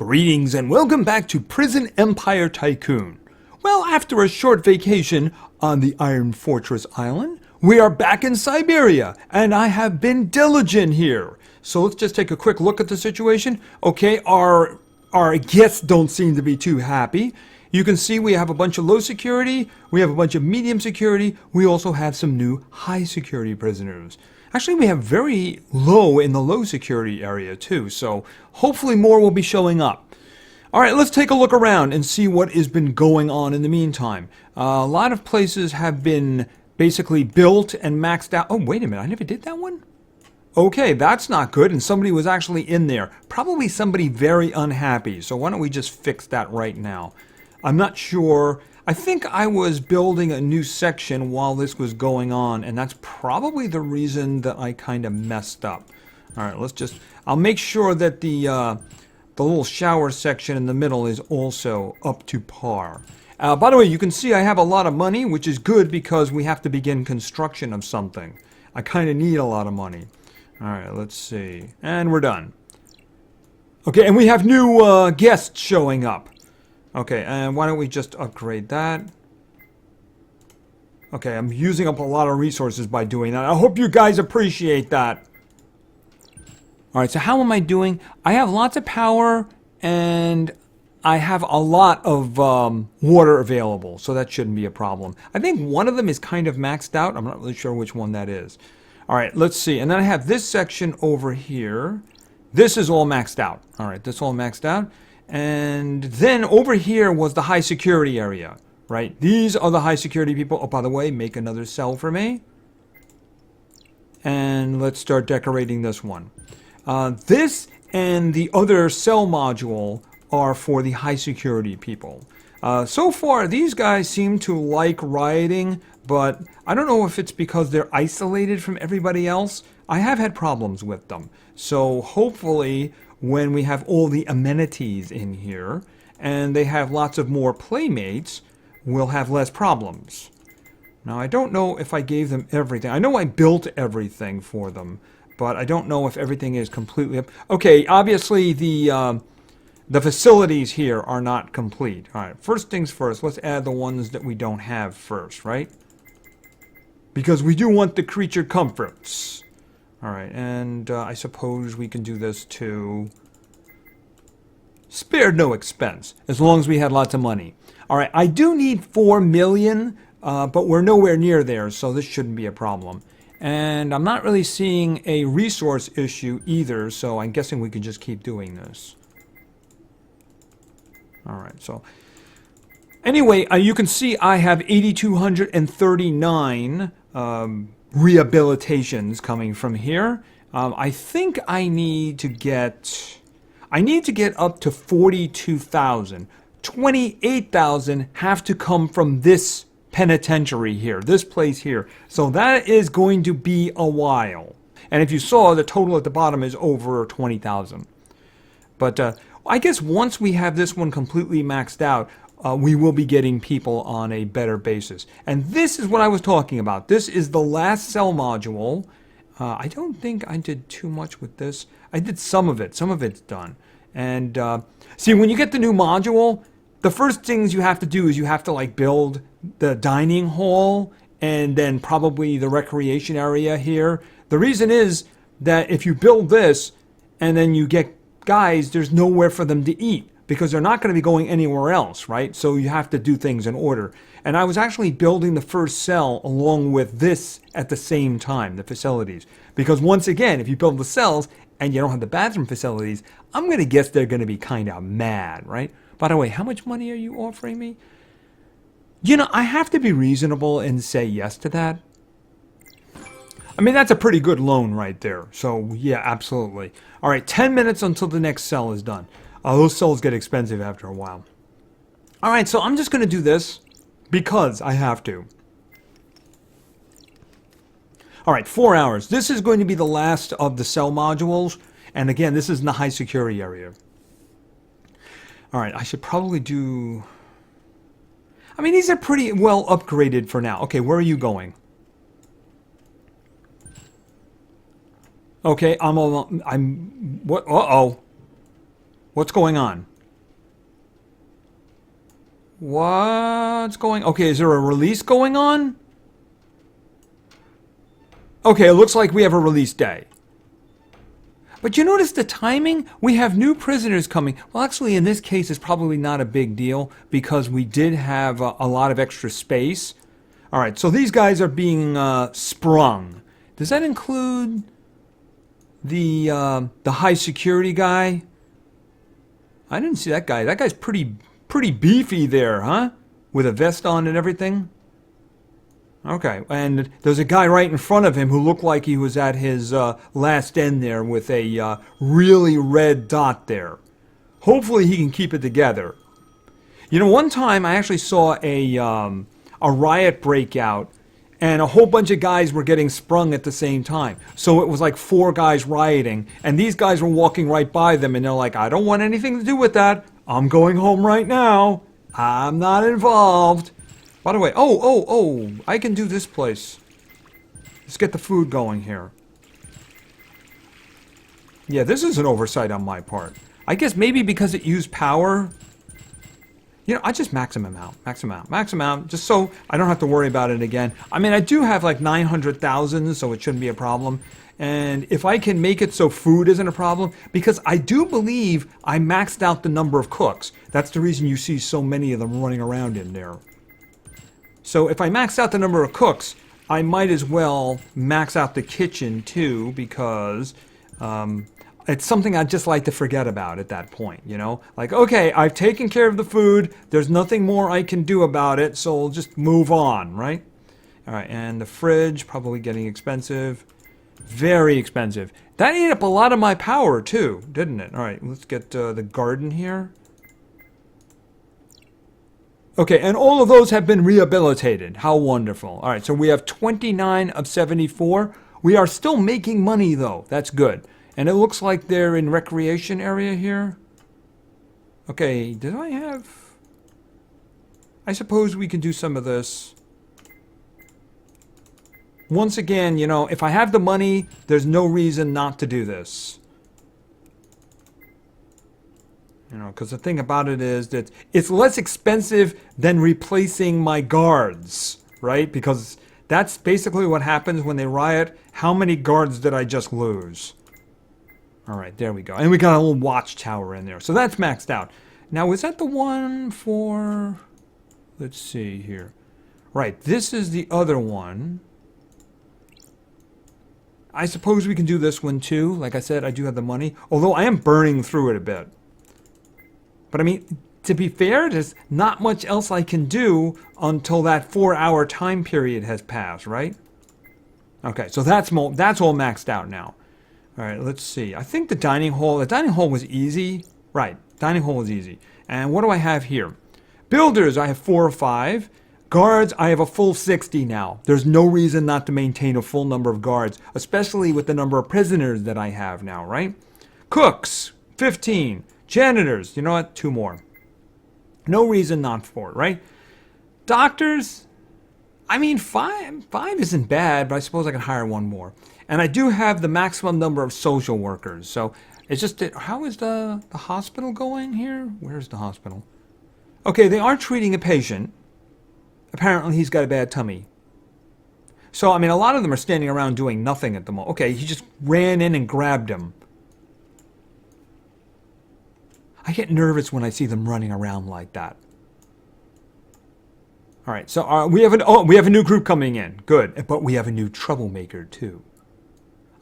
Greetings and welcome back to Prison Empire Tycoon. Well, after a short vacation on the Iron Fortress Island, we are back in Siberia, and I have been diligent here. So let's just take a quick look at the situation. Okay, our guests don't seem to be too happy. You can see we have a bunch of low security, we have a bunch of medium security, we also have some new high security prisoners. Actually, we have very low in the low security area too, so hopefully more will be showing up. Alright, let's take a look around and see what has been going on in the meantime. A lot of places have been basically built and maxed out. Oh, wait a minute, I never did that one? Okay, that's not good, and somebody was actually in there. Probably somebody very unhappy, so why don't we just fix that right now? I'm not sure. I think I was building a new section while this was going on, and that's probably the reason that I kind of messed up. Alright, I'll make sure that the little shower section in the middle is also up to par. By the way, you can see I have a lot of money, which is good because we have to begin construction of something. I kind of need a lot of money. Alright, let's see. And we're done. Okay, and we have new guests showing up. Okay, and why don't we just upgrade that? Okay, I'm using up a lot of resources by doing that. I hope you guys appreciate that. Alright, so how am I doing? I have lots of power, and I have a lot of water available, so that shouldn't be a problem. I think one of them is kind of maxed out. I'm not really sure which one that is. Alright, let's see. And then I have this section over here. This is all maxed out. Alright, that's all maxed out. And then over here was the high security area, right? These are the high security people. Oh, by the way, make another cell for me. And let's start decorating this one. This and the other cell module are for the high security people. So far, these guys seem to like rioting, but I don't know if it's because they're isolated from everybody else. I have had problems with them. So hopefully, when we have all the amenities in here, and they have lots of more playmates, we'll have less problems. Now, I don't know if I gave them everything. I know I built everything for them, but I don't know if everything is completely up. Okay, obviously the facilities here are not complete. All right, first things first, let's add the ones that we don't have first, right? Because we do want the creature comforts. Alright, and I suppose we can do this too. Spared no expense, as long as we had lots of money. Alright, I do need 4 million, but we're nowhere near there, so this shouldn't be a problem. And I'm not really seeing a resource issue either, so I'm guessing we can just keep doing this. Alright, so anyway, you can see I have 8,239 rehabilitations coming from here. I think I need to get up to 42,000. 28,000 have to come from this penitentiary here, this place here. So that is going to be a while. And if you saw, the total at the bottom is over 20,000. But I guess once we have this one completely maxed out, we will be getting people on a better basis. And this is what I was talking about. This is the last cell module. I don't think I did too much with this. I did some of it. Some of it's done. And see, when you get the new module, the first things you have to do is you have to like build the dining hall and then probably the recreation area here. The reason is that if you build this and then you get guys, there's nowhere for them to eat, because they're not going to be going anywhere else, right? So you have to do things in order. And I was actually building the first cell along with this at the same time, the facilities. Because once again, if you build the cells and you don't have the bathroom facilities, I'm going to guess they're going to be kind of mad, right? By the way, how much money are you offering me? You know, I have to be reasonable and say yes to that. I mean, that's a pretty good loan right there. So, yeah, absolutely. All right, 10 minutes until the next cell is done. Those cells get expensive after a while. Alright, so I'm just going to do this because I have to. Alright, 4 hours. This is going to be the last of the cell modules. And again, this is in the high security area. Alright, I should probably do... I mean, these are pretty well upgraded for now. Okay, where are you going? Okay, what? Uh-oh. What's going on? What's going... Okay, is there a release going on? Okay, it looks like we have a release day. But you notice the timing? We have new prisoners coming. Well, actually, in this case, it's probably not a big deal because we did have a lot of extra space. All right, so these guys are being sprung. Does that include the high security guy? I didn't see that guy. That guy's pretty beefy there, huh? With a vest on and everything. Okay, and there's a guy right in front of him who looked like he was at his last end there with a really red dot there. Hopefully he can keep it together. You know, one time I actually saw a riot breakout and a whole bunch of guys were getting sprung at the same time. So it was like 4 guys rioting, and these guys were walking right by them, and they're like, I don't want anything to do with that. I'm going home right now. I'm not involved. By the way, oh, I can do this place. Let's get the food going here. Yeah, this is an oversight on my part. I guess maybe because it used power. You know, I just max them out, just so I don't have to worry about it again. I mean, I do have like 900,000, so it shouldn't be a problem. And if I can make it so food isn't a problem, because I do believe I maxed out the number of cooks. That's the reason you see so many of them running around in there. So if I max out the number of cooks, I might as well max out the kitchen too, because it's something I'd just like to forget about at that point, you know? Like, okay, I've taken care of the food, there's nothing more I can do about it, so we'll just move on, right? All right, and the fridge, probably getting expensive. Very expensive. That ate up a lot of my power too, didn't it? All right, let's get the garden here. Okay, and all of those have been rehabilitated. How wonderful. All right, so we have 29 of 74. We are still making money, though. That's good. And it looks like they're in recreation area here. Okay, did I have... I suppose we can do some of this. Once again, you know, if I have the money, there's no reason not to do this. You know, because the thing about it is that it's less expensive than replacing my guards, right? Because that's basically what happens when they riot. How many guards did I just lose? All right, there we go. And we got a little watchtower in there. So that's maxed out. Now, is that the one for... Let's see here. Right, this is the other one. I suppose we can do this one too. Like I said, I do have the money. Although I am burning through it a bit. But I mean, to be fair, there's not much else I can do until that 4-hour time period has passed, right? Okay, so that's all maxed out now. All right, let's see. I think the dining hall was easy. Right, dining hall was easy. And what do I have here? Builders, I have 4 or 5. Guards, I have a full 60 now. There's no reason not to maintain a full number of guards, especially with the number of prisoners that I have now, right? Cooks, 15. Janitors, you know what? 2 more. No reason not for it, right? Doctors, I mean, 5 isn't bad, but I suppose I can hire 1 more. And I do have the maximum number of social workers. So it's just, how is the hospital going here? Where's the hospital? Okay, they are treating a patient. Apparently he's got a bad tummy. So, I mean, a lot of them are standing around doing nothing at the moment. Okay, he just ran in and grabbed him. I get nervous when I see them running around like that. All right, so we have a new group coming in. Good, but we have a new troublemaker too.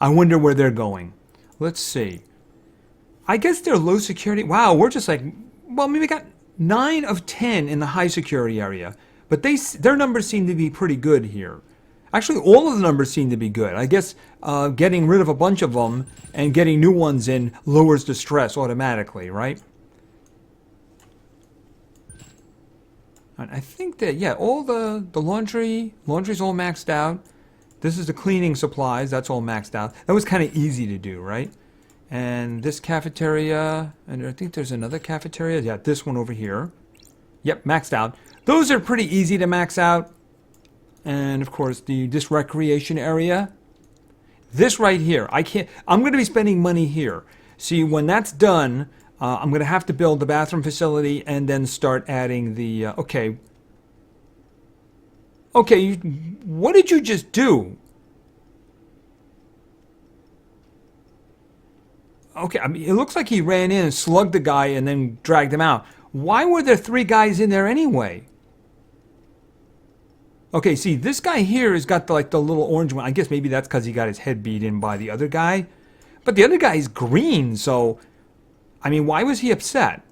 I wonder where they're going. Let's see. I guess they're low security. Wow, we're just like, well, maybe we got 9 of 10 in the high security area, but their numbers seem to be pretty good here. Actually, all of the numbers seem to be good. I guess getting rid of a bunch of them and getting new ones in lowers the stress automatically, right? And I think that, yeah, all the laundry's all maxed out. This is the cleaning supplies. That's all maxed out. That was kind of easy to do, right? And this cafeteria, and I think there's another cafeteria. Yeah, this one over here. Yep, maxed out. Those are pretty easy to max out. And of course, this recreation area. This right here, I'm going to be spending money here. See, when that's done, I'm going to have to build the bathroom facility and then start adding the... okay. Okay, what did you just do? Okay, I mean, it looks like he ran in and slugged the guy and then dragged him out. Why were there 3 guys in there anyway? Okay, see, this guy here has got like the little orange one. I guess maybe that's because he got his head beat in by the other guy. But the other guy is green, so... I mean, why was he upset?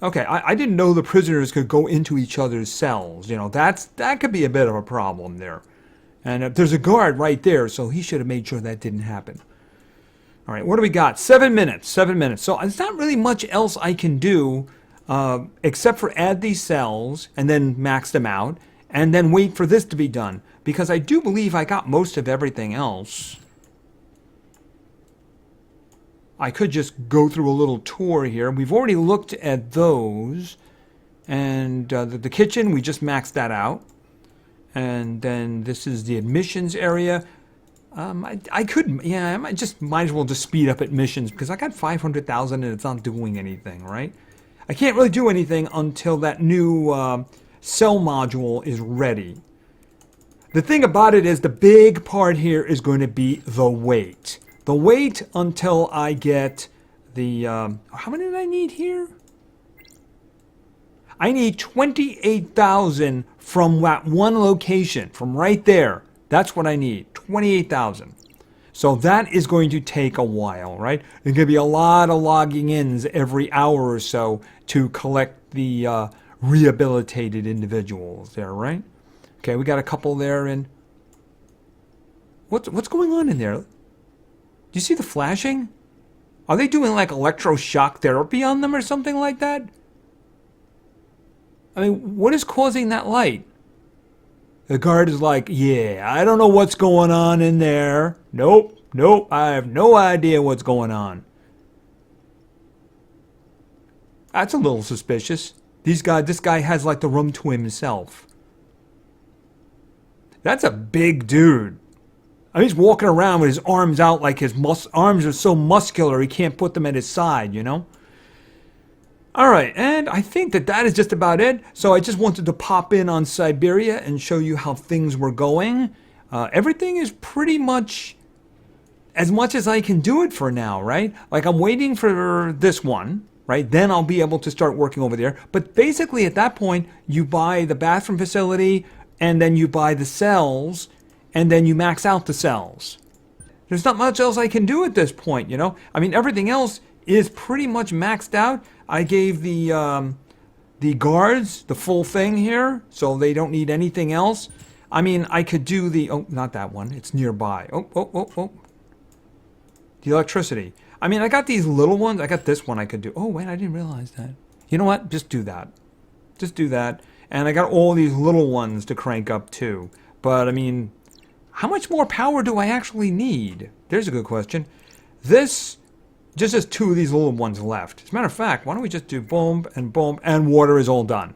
Okay, I didn't know the prisoners could go into each other's cells. You know, that could be a bit of a problem there. And there's a guard right there, so he should have made sure that didn't happen. All right, what do we got? 7 minutes. 7 minutes. So there's not really much else I can do except for add these cells and then max them out. And then wait for this to be done. Because I do believe I got most of everything else. I could just go through a little tour here. We've already looked at those. And the kitchen, we just maxed that out. And then this is the admissions area. I could, yeah, might as well just speed up admissions. Because I got 500,000 and it's not doing anything, right? I can't really do anything until that new... cell module is ready. The thing about it is the big part here is going to be the wait. The wait until I get the... how many did I need here? I need 28,000 from that one location, from right there. That's what I need, 28,000. So that is going to take a while, right? There's going to be a lot of logging ins every hour or so to collect the... rehabilitated individuals there, right? Okay, we got a couple there, and what's going on in there? Do you see the flashing? Are they doing like electroshock therapy on them or something like that? I mean, what is causing that light? The guard is like, yeah, I don't know what's going on in there. Nope, I have no idea what's going on. That's a little suspicious. This guy has like the room to himself. That's a big dude. I mean, he's walking around with his arms out like his arms are so muscular he can't put them at his side, you know? Alright, and I think that is just about it. So I just wanted to pop in on Siberia and show you how things were going. Everything is pretty much as I can do it for now, right? Like I'm waiting for this one. Right? Then I'll be able to start working over there. But basically at that point, you buy the bathroom facility, and then you buy the cells, and then you max out the cells. There's not much else I can do at this point, you know? I mean, everything else is pretty much maxed out. I gave the guards the full thing here, so they don't need anything else. I mean, I could do the... Oh, not that one. It's nearby. Oh. The electricity. I mean, I got these little ones. I got this one I could do. Oh, wait, I didn't realize that. You know what? Just do that. Just do that. And I got all these little ones to crank up too. But, I mean, how much more power do I actually need? There's a good question. This just has 2 of these little ones left. As a matter of fact, why don't we just do boom, and water is all done.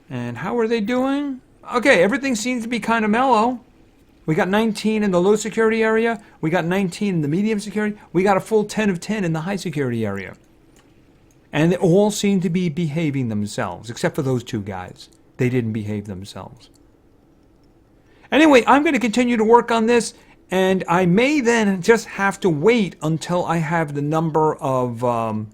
And how are they doing? Okay, everything seems to be kind of mellow. We got 19 in the low security area. We got 19 in the medium security. We got a full 10 of 10 in the high security area. And they all seem to be behaving themselves, except for those 2 guys. They didn't behave themselves. Anyway, I'm going to continue to work on this, and I may then just have to wait until I have the number of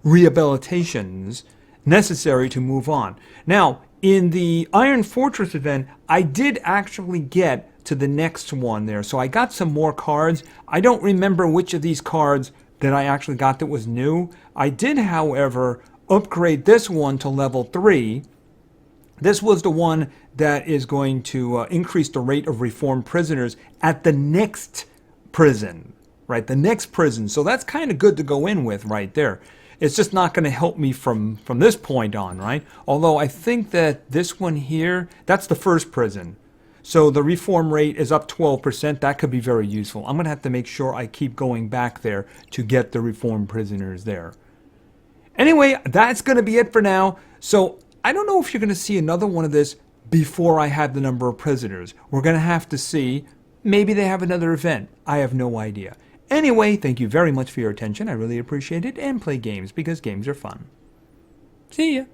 rehabilitations necessary to move on. Now, in the Iron Fortress event, I did actually get to the next one there. So I got some more cards. I don't remember which of these cards that I actually got that was new. I did, however, upgrade this one to level 3. This was the one that is going to increase the rate of reformed prisoners at the next prison, right? The next prison. So that's kind of good to go in with right there. It's just not going to help me from this point on, right? Although I think that this one here, that's the first prison. So the reform rate is up 12%. That could be very useful. I'm going to have to make sure I keep going back there to get the reformed prisoners there. Anyway, that's going to be it for now. So I don't know if you're going to see another one of this before I have the number of prisoners. We're going to have to see. Maybe they have another event. I have no idea. Anyway, thank you very much for your attention. I really appreciate it. And play games because games are fun. See ya.